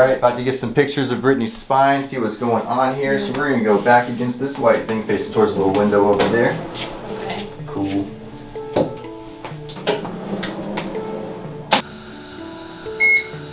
Alright, about to get some pictures of Brittney's spine, see what's going on here. So we're gonna go back against this white thing facing towards the little window over there. Okay. Cool.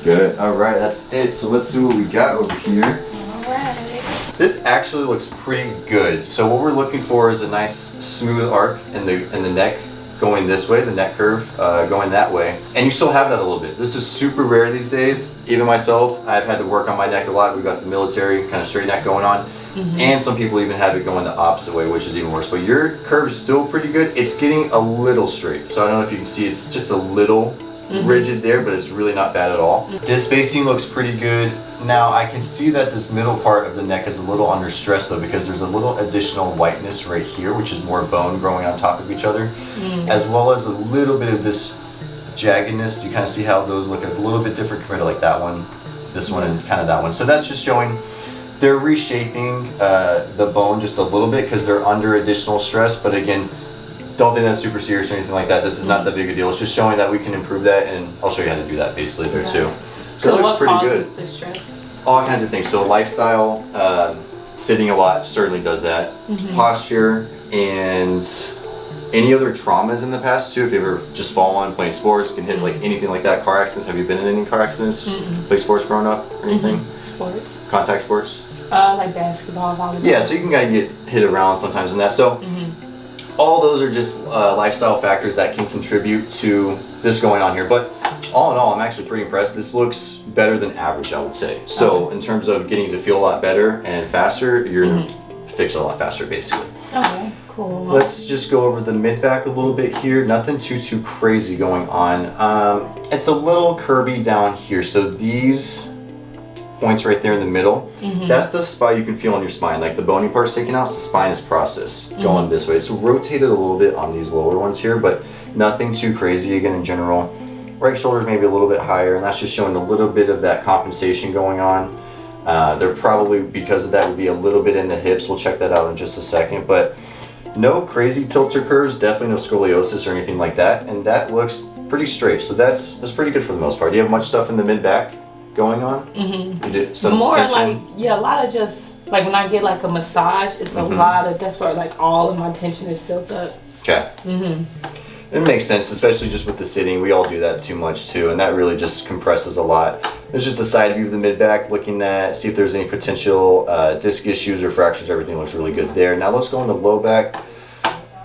Good. Alright, that's it. So let's see what we got over here. Alright. This actually looks pretty good. So what we're looking for is a nice smooth arc in the neck going this way, the neck curve going that way. And you still have that a little bit. This is super rare these days. Even myself, I've had to work on my neck a lot. We've got the military kind of straight neck going on. And some people even have it going the opposite way, which is even worse. But your curve is still pretty good. It's getting a little straight. So I don't know if you can see, it's just a little rigid there, but it's really not bad at all. This spacing looks pretty good. Now I can see that this middle part of the neck is a little under stress though, because there's a little additional whiteness right here, which is more bone growing on top of each other, as well as a little bit of this jaggedness. You kind of see how those look as a little bit different compared to like that one, this one, and kind of that one. So that's just showing they're reshaping the bone just a little bit because they're under additional stress. But again, don't think that's super serious or anything like that. This is not that big a deal. It's just showing that we can improve that, and I'll show you how to do that basically there too. So it looks pretty good. The stress? All kinds of things. So lifestyle, sitting a lot certainly does that. Posture, and any other traumas in the past too. If you ever just fallen playing sports, can hit like anything like that. Car accidents. Have you been in any car accidents? Play sports growing up or anything? Sports. Contact sports? Like basketball, volleyball. Yeah, so you can kind of get hit around sometimes in that. So all those are just lifestyle factors that can contribute to this going on here. But all in all, I'm actually pretty impressed. This looks better than average, I would say. So in terms of getting to feel a lot better and faster, you're gonna fix it a lot faster, basically. Okay, cool. Let's just go over the mid back a little bit here. Nothing too crazy going on. It's a little curvy down here. So these points right there in the middle, that's the spot you can feel on your spine. Like the bony part's taken out, so the spine is processed going this way. It's rotated a little bit on these lower ones here, but nothing too crazy again in general. Right shoulder's maybe a little bit higher, and that's just showing a little bit of that compensation going on. There probably, because of that, would be a little bit in the hips. We'll check that out in just a second, but no crazy tilts or curves, definitely no scoliosis or anything like that, and that looks pretty straight. So that's pretty good for the most part. Do you have much stuff in the mid back going on? You did some more tension? like, a lot of just like when I get like a massage, it's a lot of, that's where like all of my tension is built up. Okay. It makes sense, especially just with the sitting. We all do that too much too, and that really just compresses a lot. There's just the side view of the mid back, looking at, see if there's any potential disc issues or fractures. Everything looks really good there. Now let's go into low back.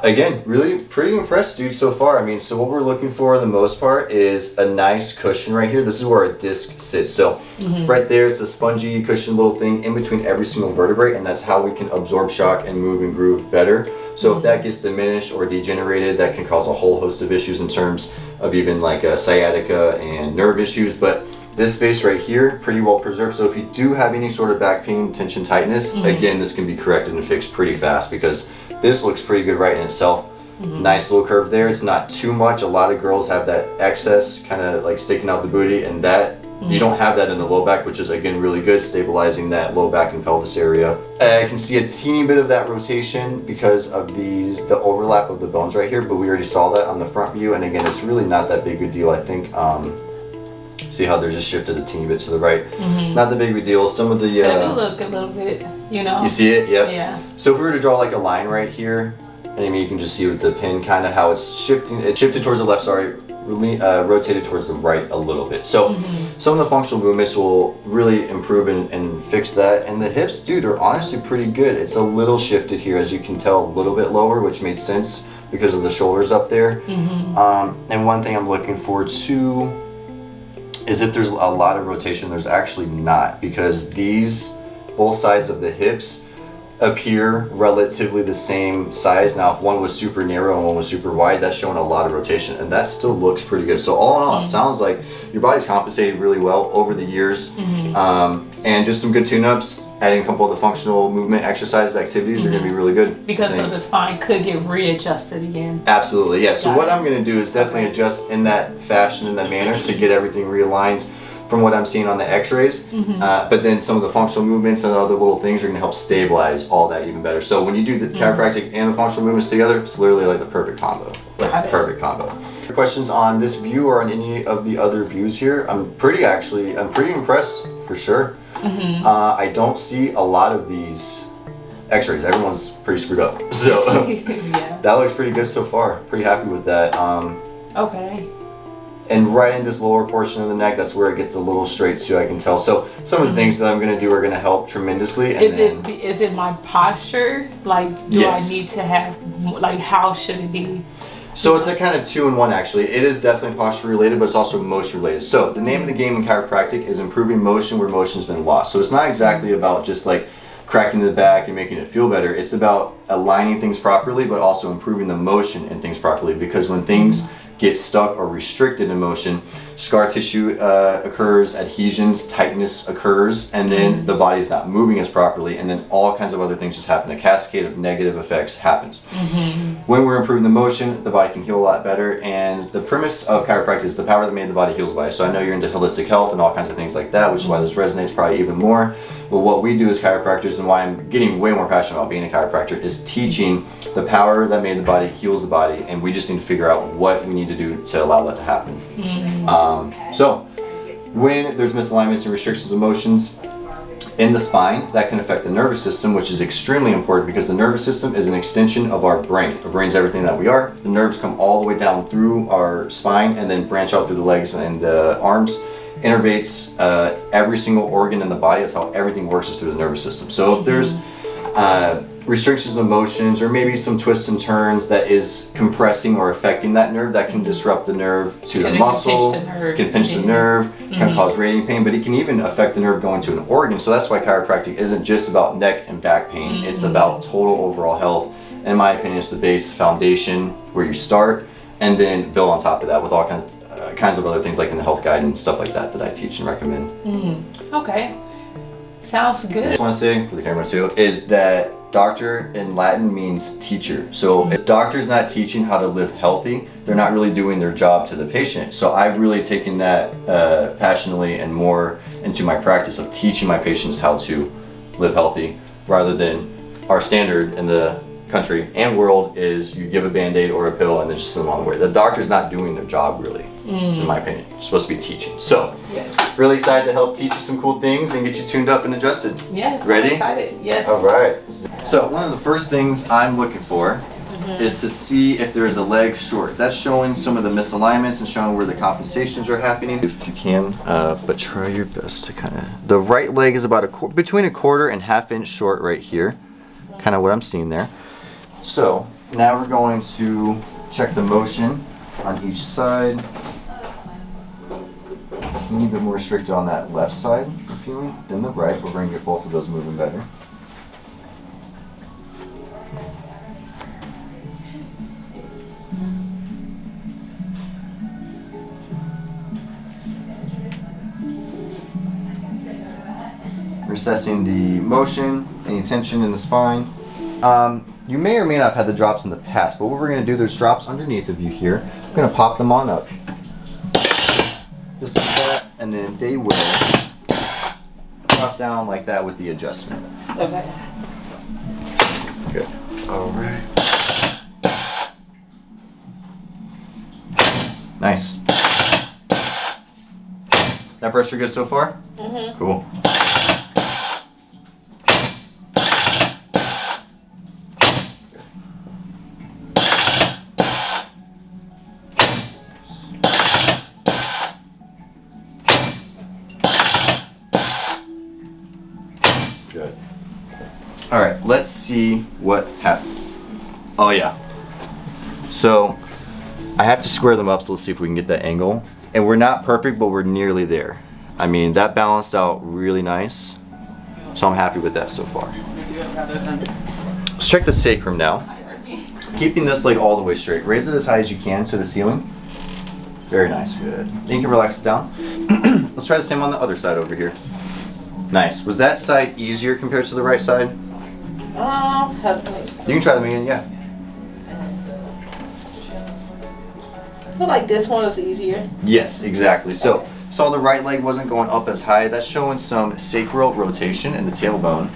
Again, really pretty impressed, dude, so far. I mean, so what we're looking for the most part is a nice cushion right here. This is where a disc sits. So right there, it's a spongy cushion little thing in between every single vertebrae, and that's how we can absorb shock and move and groove better. So if that gets diminished or degenerated, that can cause a whole host of issues in terms of even like sciatica and nerve issues. But this space right here, pretty well preserved. So if you do have any sort of back pain, tension, tightness, again, this can be corrected and fixed pretty fast, because this looks pretty good right in itself. Nice little curve there. It's not too much. A lot of girls have that excess kind of like sticking out the booty, and that you don't have that in the low back, which is again really good, stabilizing that low back and pelvis area. I can see a teeny bit of that rotation because of the overlap of the bones right here, but we already saw that on the front view, and again, it's really not that big a deal. I think see how they're just shifted a teeny bit to the right. Not the big of a deal. Some of the But it look a little bit, you know. You see it? Yep. Yeah. So if we were to draw like a line right here, and I mean, you can just see with the pin kind of how it's shifting. It shifted towards the left, sorry, really rotated towards the right a little bit. So some of the functional movements will really improve and fix that. And the hips, dude, are honestly pretty good. It's a little shifted here, as you can tell, a little bit lower, which made sense because of the shoulders up there. And one thing I'm looking for too is if there's a lot of rotation. There's actually not, because these both sides of the hips appear relatively the same size. Now if one was super narrow and one was super wide, that's showing a lot of rotation, and that still looks pretty good. So all in all, it sounds like your body's compensated really well over the years. And just some good tune-ups, adding a couple of the functional movement exercises, activities are going to be really good. Because the spine could get readjusted again. Absolutely, yeah. So what I'm going to do is definitely adjust in that fashion, in that manner, to get everything realigned from what I'm seeing on the x-rays. But then some of the functional movements and other little things are going to help stabilize all that even better. So when you do the chiropractic and the functional movements together, it's literally like the perfect combo. Like perfect combo. Questions on this view or on any of the other views here? I'm pretty impressed for sure. I don't see a lot of these x-rays. Everyone's pretty screwed up. So Yeah. that looks pretty good so far. Pretty happy with that. Okay. And right in this lower portion of the neck, that's where it gets a little straight too, I can tell. So some of the things that I'm going to do are going to help tremendously. And is it my posture? Like, do Yes. I need to have, like, how should it be? So it's a kind of 2-in-1 actually. It is definitely posture related, but it's also motion related. So the name of the game in chiropractic is improving motion where motion's been lost. So it's not exactly about just like cracking the back and making it feel better. It's about aligning things properly, but also improving the motion in things properly. Because when things get stuck or restricted in motion, scar tissue occurs, adhesions, tightness occurs, and then the body's not moving as properly, and then all kinds of other things just happen. A cascade of negative effects happens. When we're improving the motion, the body can heal a lot better, and the premise of chiropractic is the power that made the body heals the body. So I know you're into holistic health and all kinds of things like that, which is why this resonates probably even more. But what we do as chiropractors, and why I'm getting way more passionate about being a chiropractor, is teaching the power that made the body heals the body, and we just need to figure out what we need to do to allow that to happen. So when there's misalignments and restrictions of motions in the spine, that can affect the nervous system, which is extremely important because the nervous system is an extension of our brain. Our brain's everything that we are. The nerves come all the way down through our spine and then branch out through the legs and the arms. Innervates every single organ in the body. That's how everything works, is through the nervous system. So if there's restrictions of motions or maybe some twists and turns that is compressing or affecting that nerve, that can disrupt the nerve to the muscle, can pinch the nerve, can cause radiating pain, but it can even affect the nerve going to an organ. So that's why chiropractic isn't just about neck and back pain. It's about total overall health. In my opinion, it's the base foundation where you start and then build on top of that with all kinds of other things like in the health guide and stuff like that that I teach and recommend. Okay. Sounds good. I just want to say for the camera too is that doctor in Latin means teacher. So if doctor's not teaching how to live healthy, they're not really doing their job to the patient. So I've really taken that passionately and more into my practice of teaching my patients how to live healthy, rather than our standard in the country and world is you give a band-aid or a pill and then just send them on the way. The doctor's not doing their job really, in my opinion. You're supposed to be teaching. So really excited to help teach you some cool things and get you tuned up and adjusted. Yes. Ready? I'm excited. Yes. All right. So one of the first things I'm looking for is to see if there's a leg short. That's showing some of the misalignments and showing where the compensations are happening. If you can, but try your best to kind of. The right leg is about between a quarter and half-inch short right here. Kind of what I'm seeing there. So now we're going to check the motion on each side. A little bit more restricted on that left side, I'm feeling, than the right, but we're going to get both of those moving better. We're assessing the motion, any tension in the spine. You may or may not have had the drops in the past, but what we're going to do, there's drops underneath of you here. I'm going to pop them on up. Just like that, and then they will drop down like that with the adjustment. Okay. Good. All right. Nice. That pressure good so far? Cool. Good. All right, let's see what happened. Oh yeah. So I have to square them up, so let's see if we can get that angle. And we're not perfect, but we're nearly there. I mean, that balanced out really nice. So I'm happy with that so far. Let's check the sacrum now. Keeping this leg all the way straight. Raise it as high as you can to the ceiling. Very nice, good. Then you can relax it down. Let's try the same on the other side over here. Nice. Was that side easier compared to the right side? You can try them again, yeah. I feel like this one is easier. Yes, exactly. So the right leg wasn't going up as high. That's showing some sacral rotation in the tailbone.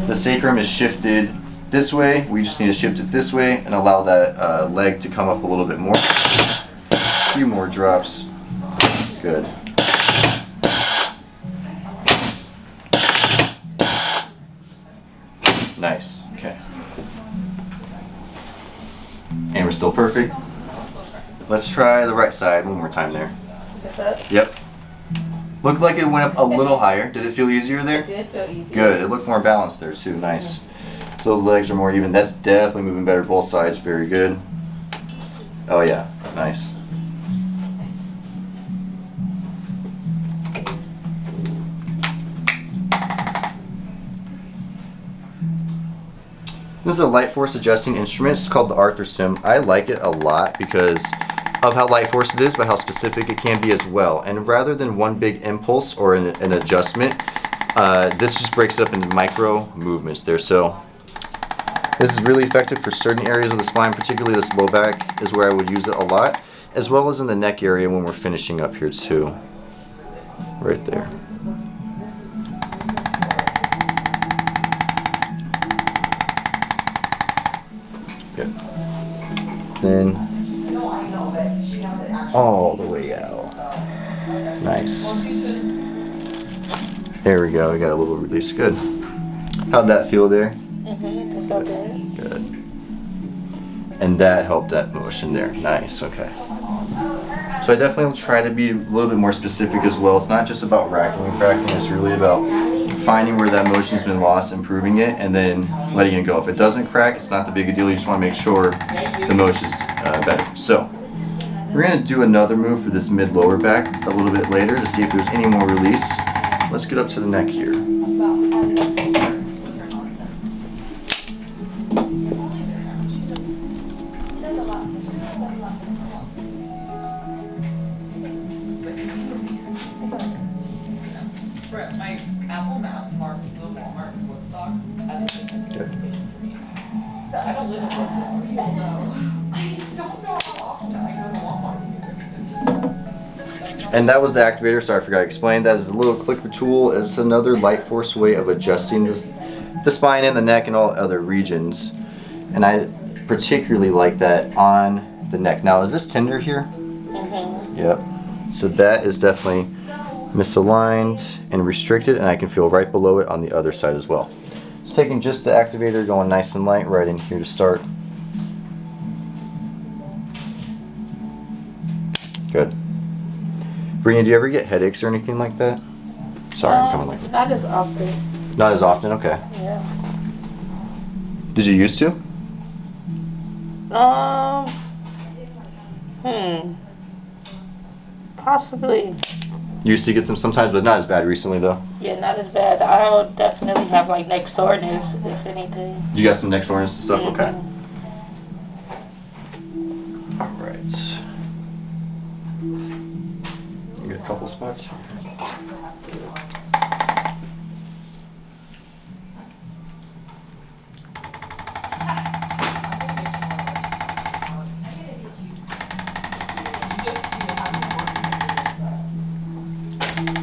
The sacrum is shifted this way. We just need to shift it this way and allow that leg to come up a little bit more. A few more drops. Good. Nice. Okay. And we're still perfect. Let's try the right side one more time there. Yep. Looked like it went up a little higher. Did it feel easier there? It did feel easier. Good. It looked more balanced there too. Nice. So those legs are more even. That's definitely moving better both sides. Very good. Oh yeah. Nice. This is a light force adjusting instrument. It's called the Arthur Sim. I like it a lot because of how light force it is, but how specific it can be as well. And rather than one big impulse or an adjustment, this just breaks it up into micro movements there. So this is really effective for certain areas of the spine, particularly this low back is where I would use it a lot, as well as in the neck area when we're finishing up here too. Right there. Good. Then all the way out. Nice. There we go. We got a little release. Good. How'd that feel there? It felt good. Good. And that helped that motion there. Nice. Okay. So I definitely will try to be a little bit more specific as well. It's not just about racking and cracking. It's really about finding where that motion's been lost, improving it, and then letting it go. If it doesn't crack, it's not the big a deal. You just want to make sure the motion's better. So we're going to do another move for this mid-lower back a little bit later to see if there's any more release. Let's get up to the neck here. My Apple Maps marked the Walmart in Woodstock. Good. I don't live in Woodstock, people know. I don't know how often I go to Walmart. And that was the activator. Sorry, I forgot to explain. That is a little clicker tool. It's another light force way of adjusting the spine and the neck and all other regions. And I particularly like that on the neck. Now, is this tender here? Mm-hmm. Yep. So that is definitely misaligned and restricted, and I can feel right below it on the other side as well. Just taking just the activator, going nice and light right in here to start. Good. Brittney, do you ever get headaches or anything like that? Sorry, I'm coming late. Not as often. Not as often, okay. Yeah. Did you used to? Possibly. You used to get them sometimes, but not as bad recently though. Yeah, not as bad. I'll definitely have like neck soreness, if anything. You got some neck soreness and stuff? Okay. Mhm. All right. You got a couple spots here.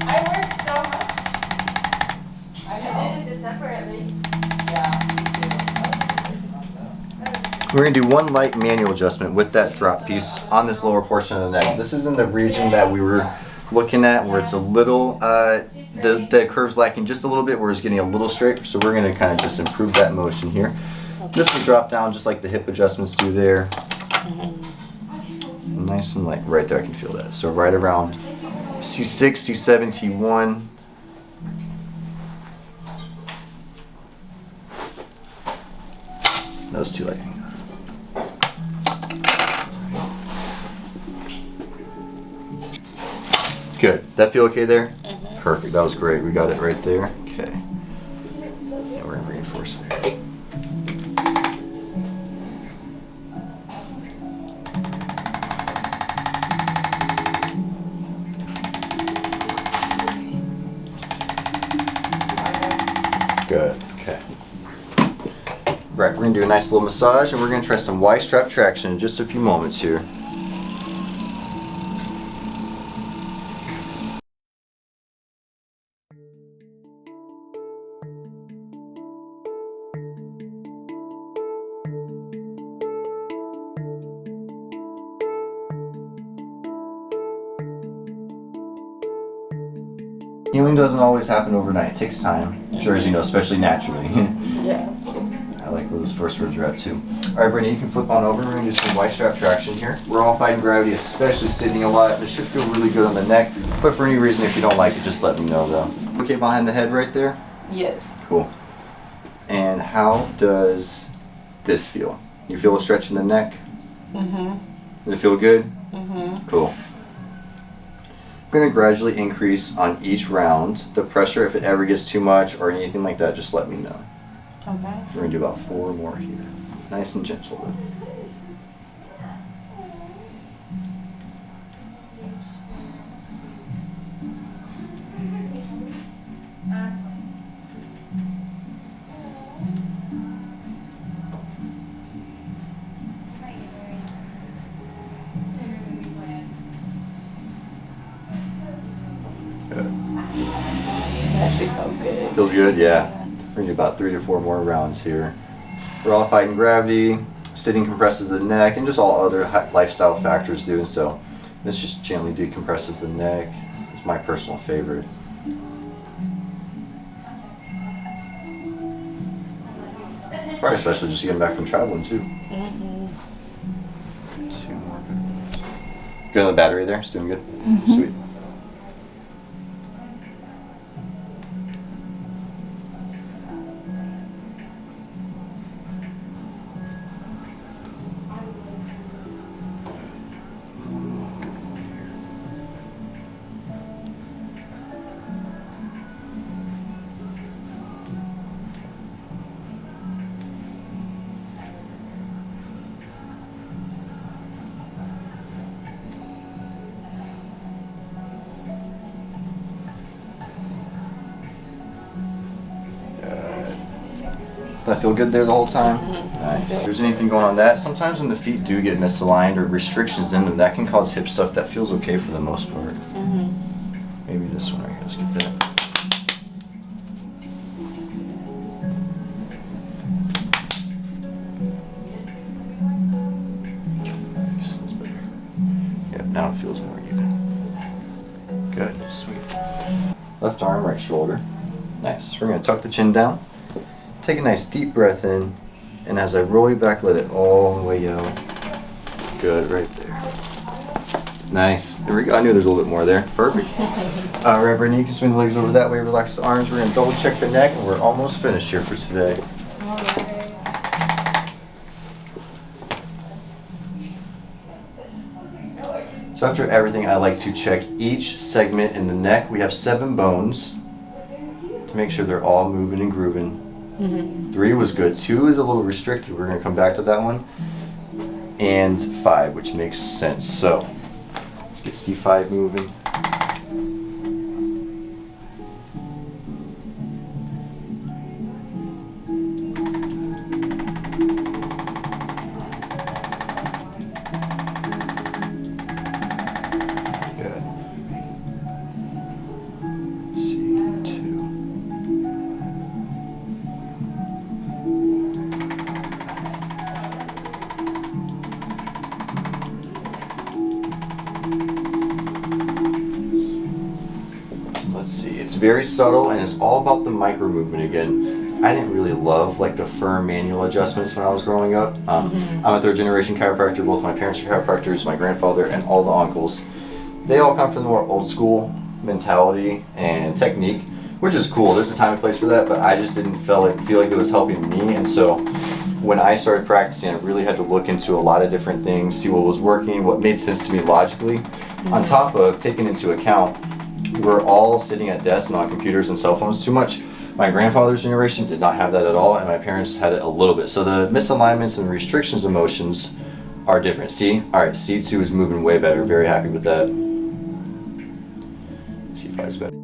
I worked so much. I did in December at least. Yeah. We're going to do one light manual adjustment with that drop piece on this lower portion of the neck. This is in the region that we were looking at where it's a little, the curve's lacking just a little bit, where it's getting a little straight. So we're going to kind of just improve that motion here. This will drop down just like the hip adjustments do there. Nice and light. Right there, I can feel that. So right around C6, C7, T1. Those two light. Good. That feel okay there? Mhm. Perfect. That was great. We got it right there. Okay. And we're going to reinforce there. Good. Okay. Right, we're going to do a nice little massage, and we're going to try some Y-strap traction in just a few moments here. Healing doesn't always happen overnight. It takes time. I'm sure, as you know, especially naturally. Yeah. those first ribs are at too. All right, Brittney, you can flip on over. We're gonna do some wide strap traction here. We're all fighting gravity, especially sitting a lot. This should feel really good on the neck, but for any reason, if you don't like it, just let me know though. Okay, behind the head right there? Yes. Cool. And how does this feel? You feel a stretch in the neck? Mm-hmm. Does it feel good? Mm-hmm. Cool. I'm going to gradually increase on each round the pressure. If it ever gets too much or anything like that, just let me know. Okay. We're going to do about 4 more here. Nice and gentle though. Actually felt good. Feels good? Yeah. We're going to do about 3 to 4 more rounds here. We're all fighting gravity. Sitting compresses the neck, and just all other lifestyle factors doing so. This just gently decompresses the neck. It's my personal favorite. Probably especially just getting back from traveling too. Mm-hmm. 2 more good ones. Good on the battery there? It's doing good? Mm-hmm. Sweet. That feel good there the whole time? Mm-hmm. Nice. If there's anything going on that, sometimes when the feet do get misaligned or restrictions in them, that can cause hip stuff that feels okay for the most part. Mm-hmm. Maybe this one right here, let's get that. Nice, that's better. Yep, now it feels more even. Good, sweet. Left arm, right shoulder. Nice. We're gonna tuck the chin down. Take a nice deep breath in, and as I roll you back, let it all the way out. Good, right there. Nice. There we go. I knew there's a little bit more there. Perfect. All right, Brittney, you can swing the legs over that way, relax the arms. We're going to double check the neck, and we're almost finished here for today. All right. So after everything, I like to check each segment in the neck. We have 7 bones to make sure they're all moving and grooving. Mm-hmm. 3 was good. 2 is a little restricted. We're going to come back to that one. And 5, which makes sense. So let's get C5 moving. Good. C2. Let's see, it's very subtle and it's all about the micro movement again. I didn't really love like the firm manual adjustments when I was growing up. I'm a 3rd generation chiropractor. Both my parents are chiropractors, my grandfather and all the uncles. They all come from the more old school mentality and technique, which is cool. There's a time and place for that, but I just didn't feel like it was helping me. And so when I started practicing, I really had to look into a lot of different things, see what was working, what made sense to me logically, on top of taking into account we're all sitting at desks and on computers and cell phones too much. My grandfather's generation did not have that at all, and my parents had it a little bit. So the misalignments and restrictions of motions are different. See? All right, C2 is moving way better. Very happy with that. C5 is better.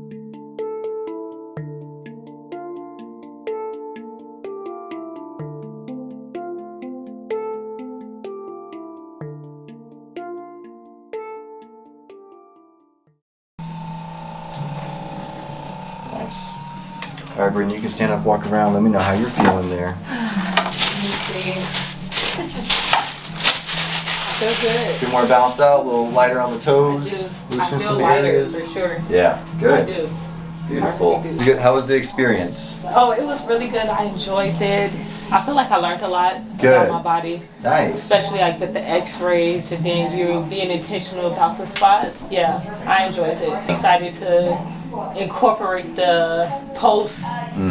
Nice. All right, Brittney, you can stand up, walk around. Let me know how you're feeling there. Let me see. I feel good. Feel more balanced out, a little lighter on the toes. I Loosen feel some lighter areas. for sure. Yeah, I good. do. Beautiful. I really do. Good. How was the experience? Oh, it was really good. I enjoyed it. I feel like I learned a lot Good. about my body. Nice. Especially like with the x-rays and then you being intentional about the spots. Yeah, I enjoyed it. Excited to incorporate the post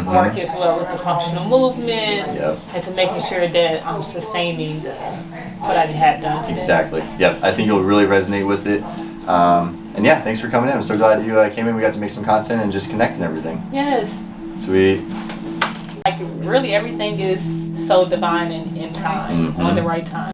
work as well with the functional movements and to making sure that I'm sustaining what I had done today. Exactly. Yep. I think you'll really resonate with it. And yeah, thanks for coming in. I'm so glad you came in. We got to make some content and just connect and everything. Yes. Sweet. Like really everything is so divine in time, on the right time.